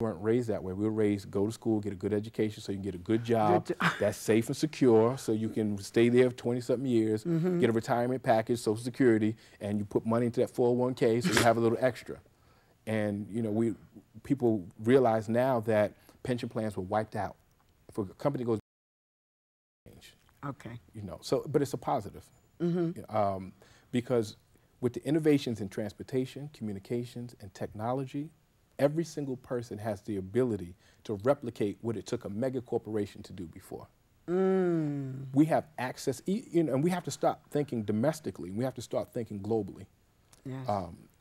weren't raised that way. We were raised, go to school, get a good education so you can get a good job that's safe and secure so you can stay there for 20-something years, get a retirement package, Social Security, and you put money into that 401k so you have a little extra. And, you know, people realize now that pension plans were wiped out. If a company goes change. Okay. You know, so, but it's a positive. Because with the innovations in transportation, communications, and technology, every single person has the ability to replicate what it took a mega corporation to do before. We have access, you know, and we have to stop thinking domestically. We have to start thinking globally. Yes.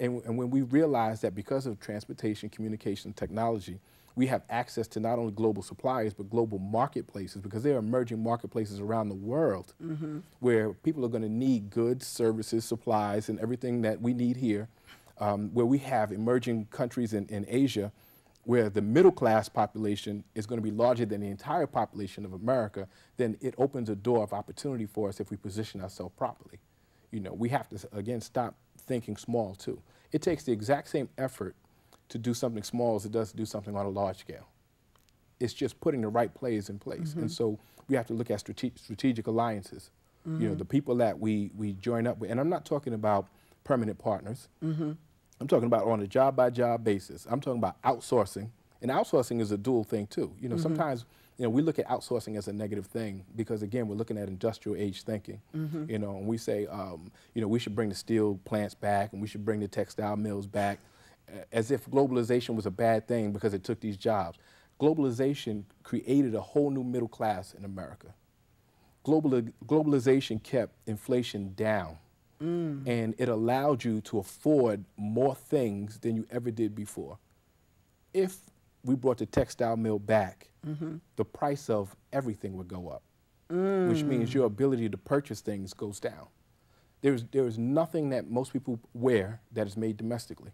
And when we realize that because of transportation, communication, technology, we have access to not only global suppliers, but global marketplaces, because there are emerging marketplaces around the world where people are going to need goods, services, supplies, and everything that we need here, where we have emerging countries in Asia where the middle class population is going to be larger than the entire population of America, then it opens a door of opportunity for us if we position ourselves properly. You know, we have to, again, stop thinking small, too. It takes the exact same effort to do something small as it does to do something on a large scale. It's just putting the right players in place. And so we have to look at strategic alliances. You know, the people that we join up with, and I'm not talking about permanent partners. I'm talking about on a job-by-job basis. I'm talking about outsourcing, and outsourcing is a dual thing too. You know, sometimes, you know, we look at outsourcing as a negative thing because, again, we're looking at industrial age thinking. You know, and we say, you know, we should bring the steel plants back, and we should bring the textile mills back, as if globalization was a bad thing because it took these jobs. Globalization created a whole new middle class in America. Globalization kept inflation down, and it allowed you to afford more things than you ever did before. If we brought the textile mill back, the price of everything would go up, which means your ability to purchase things goes down. There is nothing that most people wear that is made domestically.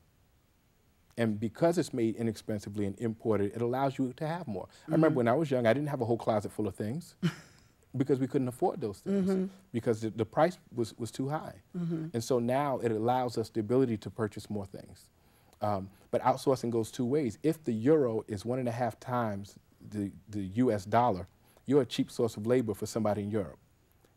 And because it's made inexpensively and imported, it allows you to have more. I remember when I was young, I didn't have a whole closet full of things because we couldn't afford those things because the price was too high. And so now it allows us the ability to purchase more things. But outsourcing goes two ways. If the euro is 1.5 times the US dollar, you're a cheap source of labor for somebody in Europe.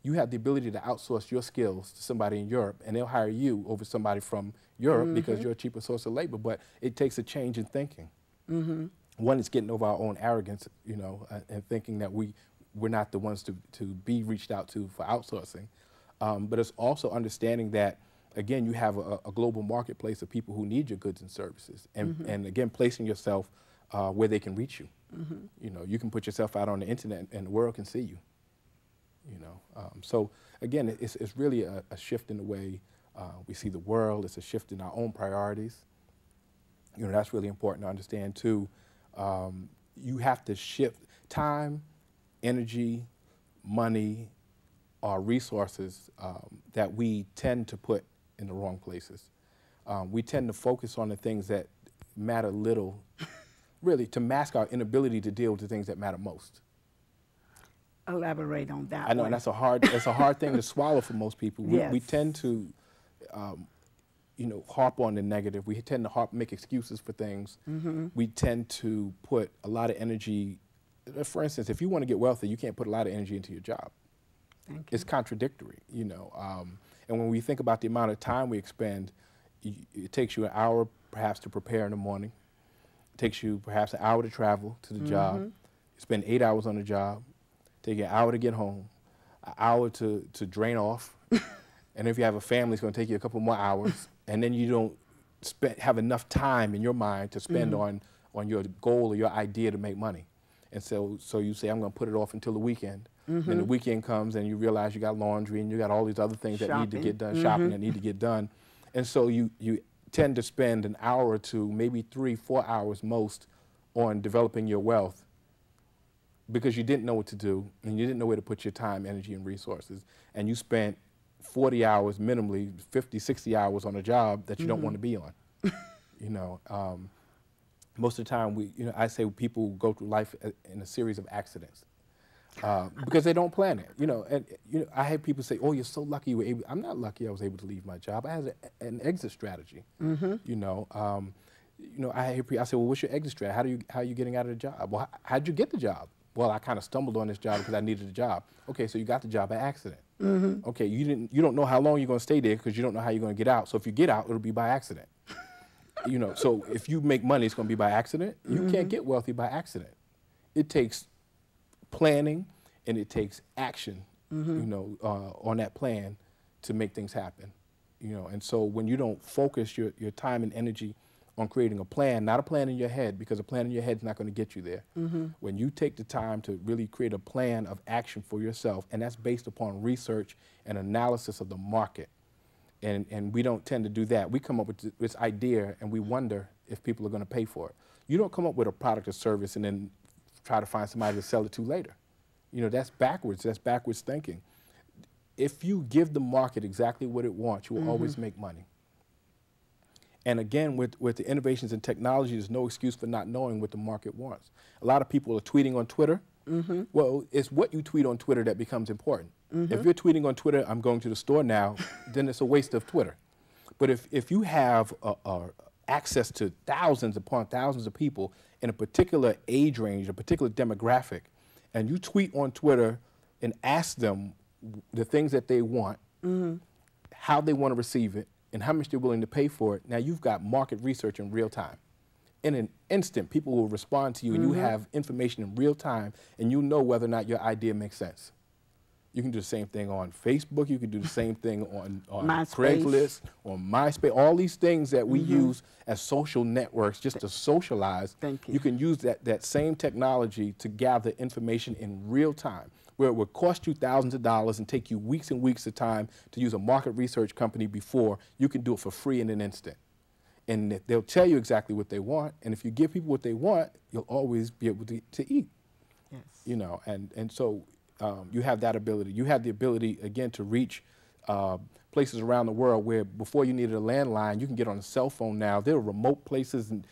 You have the ability to outsource your skills to somebody in Europe, and they'll hire you over somebody from Europe because you're a cheaper source of labor. But it takes a change in thinking. One is getting over our own arrogance, you know, and thinking that we're not the ones to be reached out to for outsourcing. But it's also understanding that, again, you have a global marketplace of people who need your goods and services, and again, placing yourself where they can reach you. You know, you can put yourself out on the internet and the world can see you. You know, so again, it's really a shift in the way we see the world. It's a shift in our own priorities. You know, that's really important to understand too. You have to shift time, energy, money, or resources that we tend to put in the wrong places. We tend to focus on the things that matter little, really, to mask our inability to deal with the things that matter most. Elaborate on that. I know, and that's a hard thing to swallow for most people. We tend to, you know, harp on the negative. We tend to make excuses for things. We tend to put a lot of energy. For instance, if you want to get wealthy, you can't put a lot of energy into your job. It's contradictory, you know. And when we think about the amount of time we expend, it takes you an hour perhaps to prepare in the morning. It takes you perhaps an hour to travel to the job. You spend 8 hours on the job. Take you an hour to get home, an hour to drain off, and if you have a family, it's going to take you a couple more hours, and then you don't have enough time in your mind to spend on your goal or your idea to make money. And so you say, I'm going to put it off until the weekend. Then the weekend comes and you realize you got laundry and you got all these other things that need to get done, shopping that need to get done. And so you tend to spend an hour or two, maybe 3-4 hours most, on developing your wealth, because you didn't know what to do and you didn't know where to put your time, energy, and resources. And you spent 40 hours minimally, 50, 60 hours on a job that you don't want to be on. You know, most of the time, you know, I say people go through life in a series of accidents because they don't plan it. You know, and you know, I had people say, "Oh, you're so lucky you were able." I'm not lucky I was able to leave my job. I had an exit strategy. You know, You know, I say, well, what's your exit strategy? How are you getting out of the job? Well, how'd you get the job? Well, I kind of stumbled on this job because I needed a job. Okay, so you got the job by accident. Okay, you don't know how long you're going to stay there because you don't know how you're going to get out. So if you get out, it'll be by accident. You know, so if you make money, it's going to be by accident. You can't get wealthy by accident. It takes planning and it takes action, you know, on that plan to make things happen. You know, and so when you don't focus your time and energy on creating a plan, not a plan in your head, because a plan in your head is not going to get you there. When you take the time to really create a plan of action for yourself, and that's based upon research and analysis of the market, and we don't tend to do that. We come up with this idea and we wonder if people are going to pay for it. You don't come up with a product or service and then try to find somebody to sell it to later. You know, that's backwards. That's backwards thinking. If you give the market exactly what it wants, you will always make money. And again, with the innovations in technology, there's no excuse for not knowing what the market wants. A lot of people are tweeting on Twitter. Well, it's what you tweet on Twitter that becomes important. If you're tweeting on Twitter, I'm going to the store now, then it's a waste of Twitter. But if you have access to thousands upon thousands of people in a particular age range, a particular demographic, and you tweet on Twitter and ask them the things that they want, how they want to receive it, and how much they're willing to pay for it, now you've got market research in real time. In an instant, people will respond to you, and you have information in real time, and you know whether or not your idea makes sense. You can do the same thing on Facebook. You can do the same thing on Craigslist, on MySpace. All these things that we use as social networks just to socialize. Thank you. You can use that same technology to gather information in real time, where it would cost you thousands of dollars and take you weeks and weeks of time to use a market research company before. You can do it for free in an instant. And they'll tell you exactly what they want. And if you give people what they want, you'll always be able to eat. Yes. You know, and so you have that ability. You have the ability, again, to reach places around the world where before you needed a landline, you can get on a cell phone now. There are remote places. And,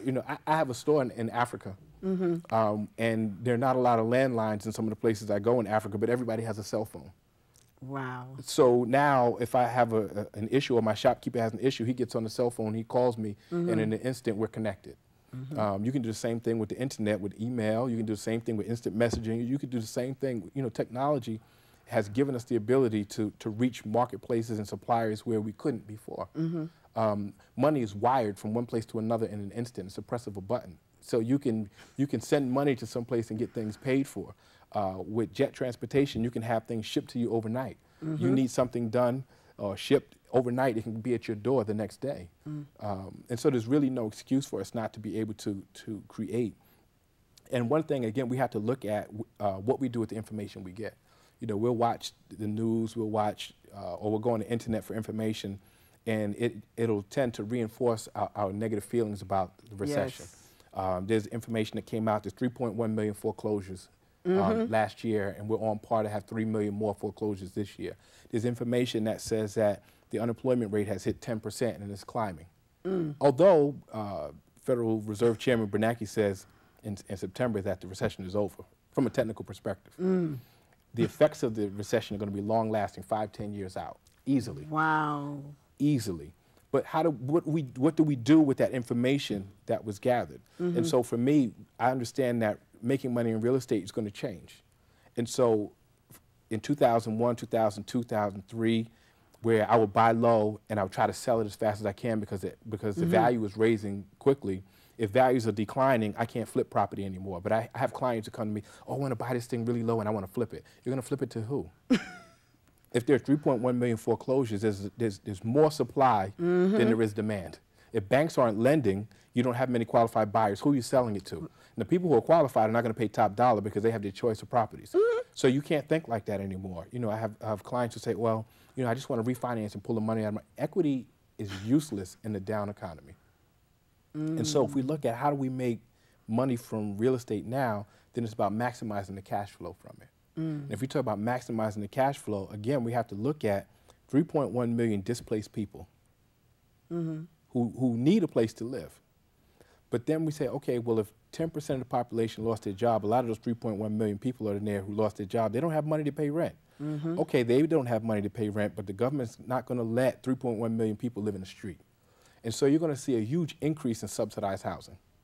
you know, I have a store in Africa. And there are not a lot of landlines in some of the places I go in Africa, but everybody has a cell phone. Wow. So now if I have an issue or my shopkeeper has an issue, he gets on the cell phone, he calls me, and in an instant we're connected. You can do the same thing with the internet, with email. You can do the same thing with instant messaging. You can do the same thing. You know, technology has given us the ability to reach marketplaces and suppliers where we couldn't before. Money is wired from one place to another in an instant. It's a press of a button. So you can send money to some place and get things paid for. With jet transportation, you can have things shipped to you overnight. You need something done or shipped overnight, it can be at your door the next day. And so there's really no excuse for us not to be able to create. And one thing, again, we have to look at what we do with the information we get. You know, we'll watch the news, we'll watch, or we'll go on the internet for information, and it'll tend to reinforce our negative feelings about the recession. Yes. There's information that came out, there's 3.1 million foreclosures last year, and we're on par to have 3 million more foreclosures this year. There's information that says that the unemployment rate has hit 10% and it's climbing. Although Federal Reserve Chairman Bernanke says in September that the recession is over, from a technical perspective. The effects of the recession are going to be long-lasting, 5–10 years out, easily. Wow. Easily. But what do we do with that information that was gathered? And so for me, I understand that making money in real estate is going to change. And so in 2001, 2002, 2003, where I would buy low and I would try to sell it as fast as I can because the value is raising quickly. If values are declining, I can't flip property anymore. But I have clients who come to me, oh, I want to buy this thing really low and I want to flip it. You're going to flip it to who? If there are 3.1 million foreclosures, there's more supply than there is demand. If banks aren't lending, you don't have many qualified buyers. Who are you selling it to? And the people who are qualified are not going to pay top dollar because they have their choice of properties. So you can't think like that anymore. You know, I have clients who say, well, you know, I just want to refinance and pull the money out of my equity is useless in the down economy. And so if we look at how do we make money from real estate now, then it's about maximizing the cash flow from it. And if we talk about maximizing the cash flow, again, we have to look at 3.1 million displaced people who need a place to live. But then we say, okay, well, if 10% of the population lost their job, a lot of those 3.1 million people are in there who lost their job. They don't have money to pay rent. Okay, they don't have money to pay rent, but the government's not going to let 3.1 million people live in the street. And so you're going to see a huge increase in subsidized housing.